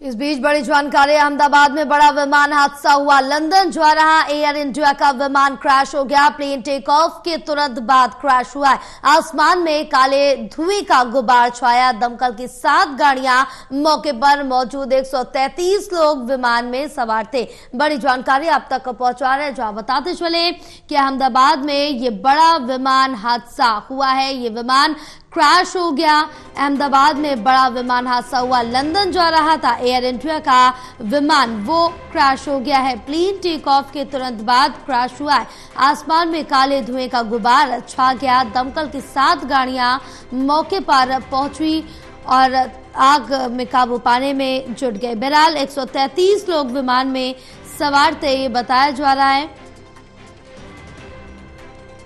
इस बीच बड़ी जानकारी, अहमदाबाद में बड़ा विमान हादसा हुआ। लंदन जा रहा एयर इंडिया का विमान क्रैश हो गया। प्लेन टेक ऑफ के तुरंत बाद क्रैश हुआ है। आसमान में काले धुएं का गुबार छाया। दमकल की 7 गाड़ियां मौके पर मौजूद। 133 लोग विमान में सवार थे। बड़ी जानकारी आप तक पहुंचा रहे हैं, जहां बताते चले कि अहमदाबाद में ये बड़ा विमान हादसा हुआ है। ये विमान क्रैश हो गया। अहमदाबाद में बड़ा विमान हादसा हुआ। लंदन जा रहा था एयर इंडिया का विमान, वो क्रैश हो गया है। प्लेन टेक ऑफ के तुरंत बाद क्रैश हुआ है। आसमान में काले धुएं का गुबार छा गया। दमकल की 7 गाड़ियां मौके पर पहुंची और आग में काबू पाने में जुट गए। बहरहाल 133 लोग विमान में सवार थे, ये बताया जा रहा है।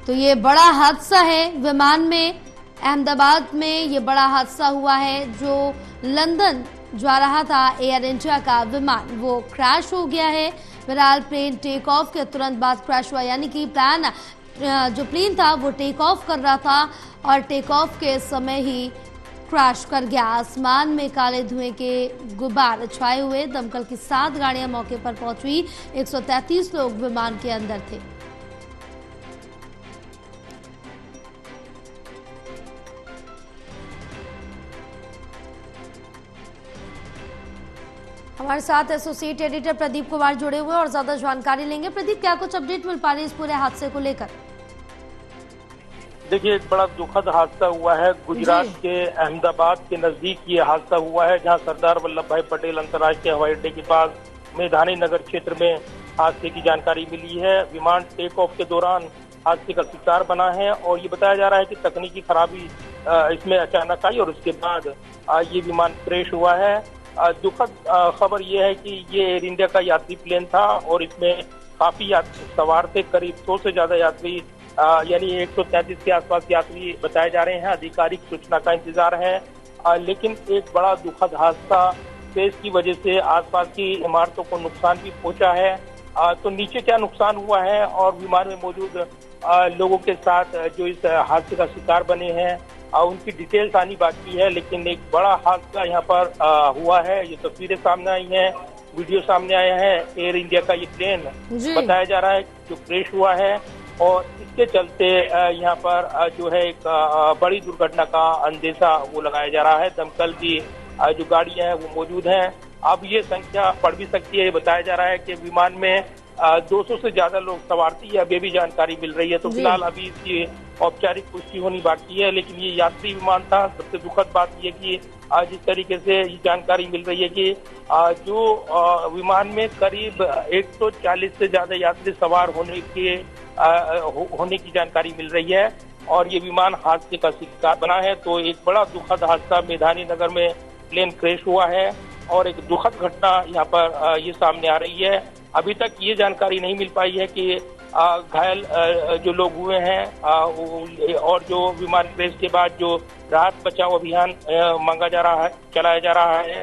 तो ये बड़ा हादसा है विमान में। अहमदाबाद में ये बड़ा हादसा हुआ है। जो लंदन जा रहा था एयर इंडिया का विमान, वो क्रैश हो गया है। बहरहाल प्लेन टेक ऑफ के तुरंत बाद क्रैश हुआ, यानी कि जो प्लेन था वो टेक ऑफ कर रहा था और टेक ऑफ के समय ही क्रैश कर गया। आसमान में काले धुएं के गुबार छाए हुए। दमकल की 7 गाड़ियां मौके पर पहुंची। 133 लोग विमान के अंदर थे। हमारे साथ एसोसिएट एडिटर प्रदीप कुमार जुड़े हुए और ज्यादा जानकारी लेंगे। प्रदीप, क्या कुछ अपडेट मिल पा रही है इस पूरे हादसे को लेकर? देखिए, एक बड़ा दुखद हादसा हुआ है। गुजरात के अहमदाबाद के नजदीक ये हादसा हुआ है, जहां सरदार वल्लभ भाई पटेल अंतर्राष्ट्रीय हवाई अड्डे के पास मेधानी नगर क्षेत्र में हादसे की जानकारी मिली है। विमान टेक ऑफ के दौरान हादसे का शिकार बना है और ये बताया जा रहा है कि तकनीकी खराबी इसमें अचानक आई और उसके बाद ये विमान क्रैश हुआ है। दुखद खबर यह है कि ये एयर इंडिया का यात्री प्लेन था और इसमें काफी यात्री सवार थे। करीब 100 से ज्यादा यात्री, यानी 133 के आसपास यात्री बताए जा रहे हैं। आधिकारिक सूचना का इंतजार है, लेकिन एक बड़ा दुखद हादसा तेज की वजह से आसपास की इमारतों को नुकसान भी पहुंचा है। तो नीचे क्या नुकसान हुआ है और विमान में मौजूद लोगों के साथ जो इस हादसे का शिकार बने हैं, उनकी डिटेल्स आनी बाकी है। लेकिन एक बड़ा हादसा यहाँ पर हुआ है। ये तस्वीरें सामने आई हैं, वीडियो सामने आया है। एयर इंडिया का ये प्लेन बताया जा रहा है जो क्रैश हुआ है और इसके चलते यहाँ पर जो है एक बड़ी दुर्घटना का अंदेशा वो लगाया जा रहा है। दमकल की जो गाड़ियां हैं वो मौजूद हैं। अब ये संख्या बढ़ भी सकती है। ये बताया जा रहा है कि विमान में 200 से ज्यादा लोग सवार थे, अभी भी जानकारी मिल रही है। तो फिलहाल अभी इसकी औपचारिक पुष्टि होनी बाकी है, लेकिन ये यात्री विमान था। सबसे दुखद बात ये कि जिस तरीके से ये जानकारी मिल रही है कि जो विमान में करीब 140 से ज्यादा यात्री सवार होने की जानकारी मिल रही है और ये विमान हादसे का शिकार बना है। तो एक बड़ा दुखद हादसा, मेधानी नगर में प्लेन क्रैश हुआ है और एक दुखद घटना यहाँ पर ये सामने आ रही है। अभी तक ये जानकारी नहीं मिल पाई है कि घायल जो लोग हुए हैं और जो विमान क्रैश के बाद जो राहत बचाव अभियान चलाया जा रहा है,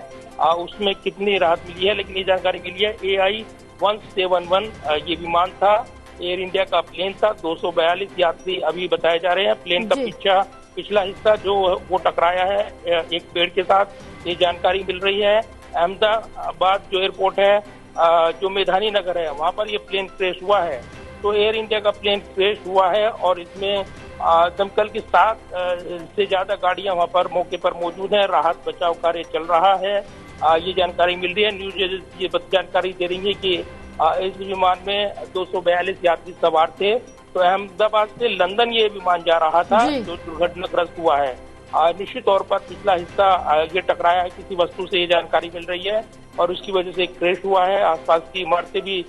उसमें कितनी राहत मिली है। लेकिन ये जानकारी मिली है AI-171 ये विमान था, एयर इंडिया का प्लेन था। 242 यात्री अभी बताए जा रहे हैं। प्लेन का पिछला हिस्सा जो वो टकराया है एक पेड़ के साथ, ये जानकारी मिल रही है। अहमदाबाद जो एयरपोर्ट है, जो मेधानी नगर है, वहां पर ये प्लेन क्रैश हुआ है। तो एयर इंडिया का प्लेन क्रैश हुआ है और इसमें दमकल की 7 से ज्यादा गाड़ियां वहां पर मौके पर मौजूद हैं। राहत बचाव कार्य चल रहा है, ये जानकारी मिल रही है। न्यूज एजेंसी ये जानकारी दे रही है कि इस विमान में 242 यात्री सवार थे। तो अहमदाबाद से लंदन ये विमान जा रहा था जो दुर्घटनाग्रस्त हुआ है। निश्चित तौर पर पिछला हिस्सा ये टकराया है किसी वस्तु से, ये जानकारी मिल रही है और उसकी वजह से क्रैश हुआ है। आसपास की इमारतें भी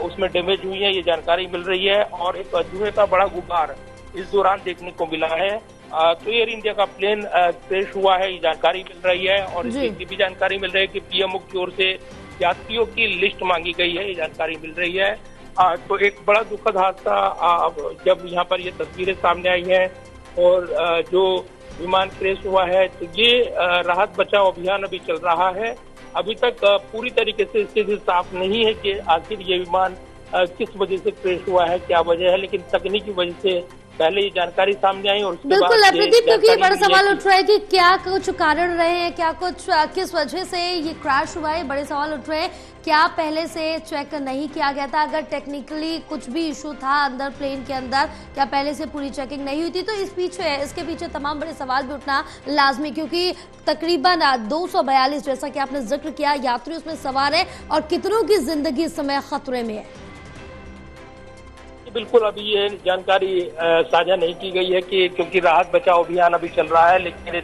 उसमें डैमेज हुई है, ये जानकारी मिल रही है। और एक धुएं का बड़ा गुबार इस दौरान देखने को मिला है। तो एयर इंडिया का प्लेन क्रैश हुआ है, ये जानकारी मिल रही है। और इसकी भी जानकारी मिल रही है कि पीएमओ की ओर से यात्रियों की लिस्ट मांगी गई है, ये जानकारी मिल रही है। तो एक बड़ा दुखद हादसा जब यहाँ पर ये तस्वीरें सामने आई है और जो विमान क्रैश हुआ है, तो ये राहत बचाव अभियान अभी चल रहा है। अभी तक पूरी तरीके से स्थिति साफ नहीं है कि आखिर ये विमान किस वजह से क्रैश हुआ है, क्या वजह है। लेकिन तकनीकी वजह से पहले ये जानकारी सामने आई और उसके बिल्कुल बाद प्रदीप, क्योंकि बड़ा सवाल मिली उठ रहा है कि क्या कुछ कारण रहे हैं, क्या कुछ किस वजह से ये क्रैश हुआ है। बड़े सवाल उठ रहे हैं, क्या पहले से चेक नहीं किया गया था? अगर टेक्निकली कुछ भी इशू था अंदर प्लेन के अंदर, क्या पहले से पूरी चेकिंग नहीं हुई थी? तो इसके पीछे तमाम बड़े सवाल भी उठना लाजमी, क्योंकि तकरीबन 242 जैसा कि आपने जिक्र किया यात्री उसमें सवार है और कितनों की जिंदगी इस समय खतरे में है। बिल्कुल अभी ये जानकारी साझा नहीं की गई है कि क्योंकि राहत बचाव अभियान अभी चल रहा है, लेकिन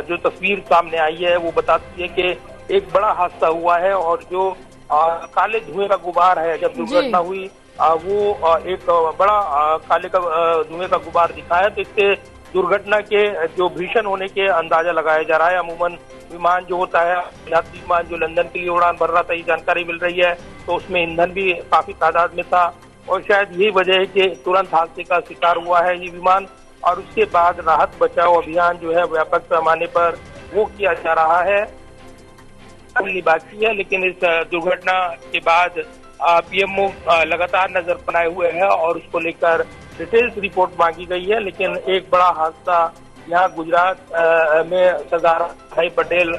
जो तस्वीर सामने आई है वो बताती है कि एक बड़ा हादसा हुआ है और जो काले धुएं का गुबार है, जब दुर्घटना हुई वो एक बड़ा काले का धुएं का गुबार दिखा है। तो इससे दुर्घटना के जो भीषण होने के अंदाजा लगाया जा रहा है। अमूमन विमान जो होता है, यात्री विमान जो लंदन के लिए उड़ान भर रहा था, ये जानकारी मिल रही है, तो उसमें ईंधन भी काफी तादाद में था और शायद यही वजह है कि तुरंत हादसे का शिकार हुआ है ये विमान। और उसके बाद राहत बचाव अभियान जो है व्यापक पैमाने पर वो किया जा रहा है, बाकी है। लेकिन इस दुर्घटना के बाद पीएमओ लगातार नजर बनाए हुए है और उसको लेकर डिटेल्स रिपोर्ट मांगी गई है। लेकिन एक बड़ा हादसा यहाँ गुजरात में सरदार वल्लभ पटेल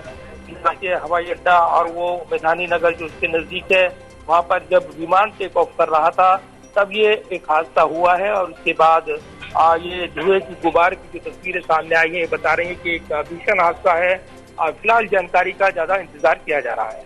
के हवाई अड्डा और वो मैदानी नगर जो उसके नजदीक है, वहाँ पर जब विमान टेक ऑफ कर रहा था तब ये एक हादसा हुआ है। और उसके बाद ये धुएं की गुबार की जो तस्वीरें सामने आई है बता रही है कि एक भीषण हादसा है। फिलहाल जानकारी का ज्यादा इंतजार किया जा रहा है।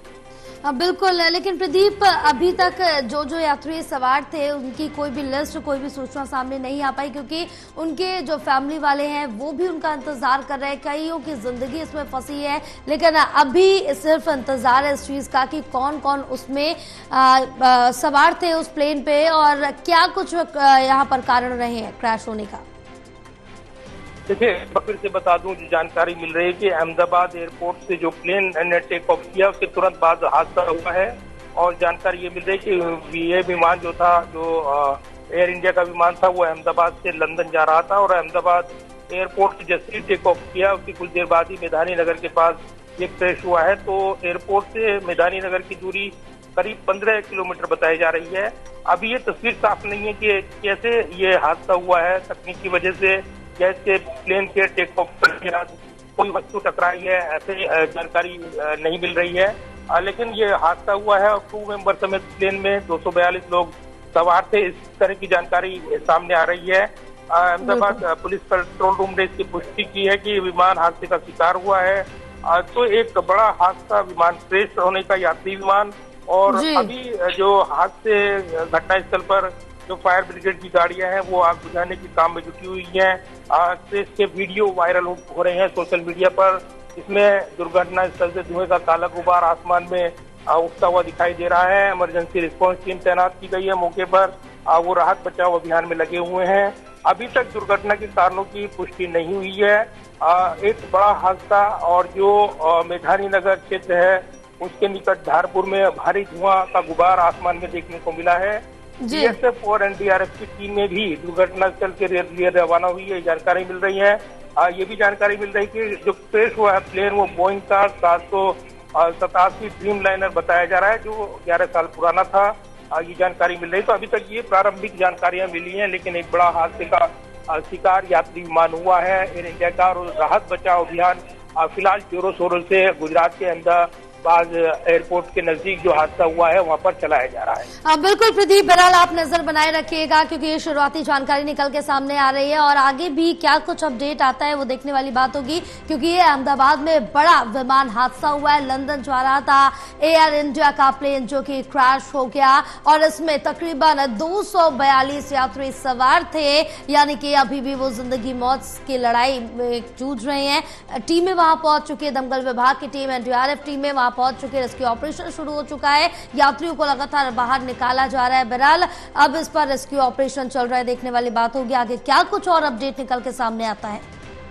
बिल्कुल, लेकिन प्रदीप अभी तक जो यात्री सवार थे उनकी कोई भी लिस्ट, कोई भी सूचना सामने नहीं आ पाई, क्योंकि उनके जो फैमिली वाले हैं वो भी उनका इंतजार कर रहे हैं। कईयों की जिंदगी इसमें फंसी है, लेकिन अभी सिर्फ इंतजार है इस चीज का कि कौन कौन उसमें सवार थे उस प्लेन पे और क्या कुछ यहाँ पर कारण रहे हैं क्रैश होने का। देखिए, फिर से बता दूं, जो जानकारी मिल रही है कि अहमदाबाद एयरपोर्ट से जो प्लेन ने टेक ऑफ किया उसके तुरंत बाद हादसा हुआ है। और जानकारी ये मिल रही है कि ये विमान जो था, जो एयर इंडिया का विमान था, वो अहमदाबाद से लंदन जा रहा था और अहमदाबाद एयरपोर्ट से जैसे ही टेक ऑफ किया उसकी कुछ देर बाद ही मैदानी नगर के पास ये क्रैश हुआ है। तो एयरपोर्ट से मैदानी नगर की दूरी करीब 15 किलोमीटर बताई जा रही है। अभी ये तस्वीर साफ नहीं है कि कैसे ये हादसा हुआ है, तकनीकी वजह से जैसे प्लेन के टेक ऑफ के बाद कोई वस्तु टकराई है, ऐसे जानकारी नहीं मिल रही है। लेकिन ये हादसा हुआ है और क्रू मेंबर समेत प्लेन में 242 लोग सवार थे, इस तरह की जानकारी सामने आ रही है। अहमदाबाद पुलिस कंट्रोल रूम ने इसकी पुष्टि की है कि विमान हादसे का शिकार हुआ है। तो एक बड़ा हादसा, विमान क्रैश होने का, यात्री विमान। और अभी जो हादसे घटनास्थल पर जो फायर ब्रिगेड की गाड़ियां हैं वो आग बुझाने के काम में जुटी हुई हैं। इसके वीडियो वायरल हो रहे हैं सोशल मीडिया पर। इसमें दुर्घटना स्थल से धुएं का काला गुबार आसमान में उठता हुआ दिखाई दे रहा है। इमरजेंसी रिस्पांस टीम तैनात की गई है मौके पर, वो राहत बचाव अभियान में लगे हुए हैं। अभी तक दुर्घटना के कारणों की पुष्टि नहीं हुई है। एक बड़ा हादसा और जो मैदानी नगर क्षेत्र है उसके निकट धारपुर में भारी धुआं का गुबार आसमान में देखने को मिला है। बीएसएफ और एनडीआरएफ की टीमें भी दुर्घटना स्थल के लिए रवाना हुई है, जानकारी मिल रही है। ये भी जानकारी मिल रही है कि जो क्रैश हुआ है प्लेन वो बोइंग का 787 ड्रीम लाइनर बताया जा रहा है, जो 11 साल पुराना था। ये जानकारी मिल रही है। तो अभी तक ये प्रारंभिक जानकारियां मिली हैं, लेकिन एक बड़ा हादसे का शिकार यात्री विमान हुआ है एयर इंडिया का। और राहत बचाव अभियान फिलहाल जोरों शोरों से गुजरात के अहमदाबाद एयरपोर्ट के नजदीक जो हादसा हुआ है वहां पर चलाया जा रहा है। बिल्कुल प्रदीप, बहरहाल आप नजर बनाए रखिएगा, क्योंकि ये शुरुआती जानकारी निकल के सामने आ रही है और आगे भी क्या कुछ अपडेट आता है वो देखने वाली बात होगी, क्योंकि ये अहमदाबाद में बड़ा विमान हादसा हुआ है। लंदन जा रहा था एयर इंडिया का प्लेन जो कि क्रैश हो गया और इसमें तकरीबन 242 यात्री सवार थे, यानी कि अभी भी वो जिंदगी मौत की लड़ाई में जूझ रहे हैं। टीमें वहां पहुंच चुकी है, दमकल विभाग की टीम, एनडीआरएफ टीमें वहां पहुंच चुके, रेस्क्यू ऑपरेशन शुरू हो चुका है। यात्रियों को लगातार बाहर निकाला जा रहा है। बहरहाल अब इस पर रेस्क्यू ऑपरेशन चल रहा है, देखने वाली बात होगी आगे क्या कुछ और अपडेट निकल के सामने आता है।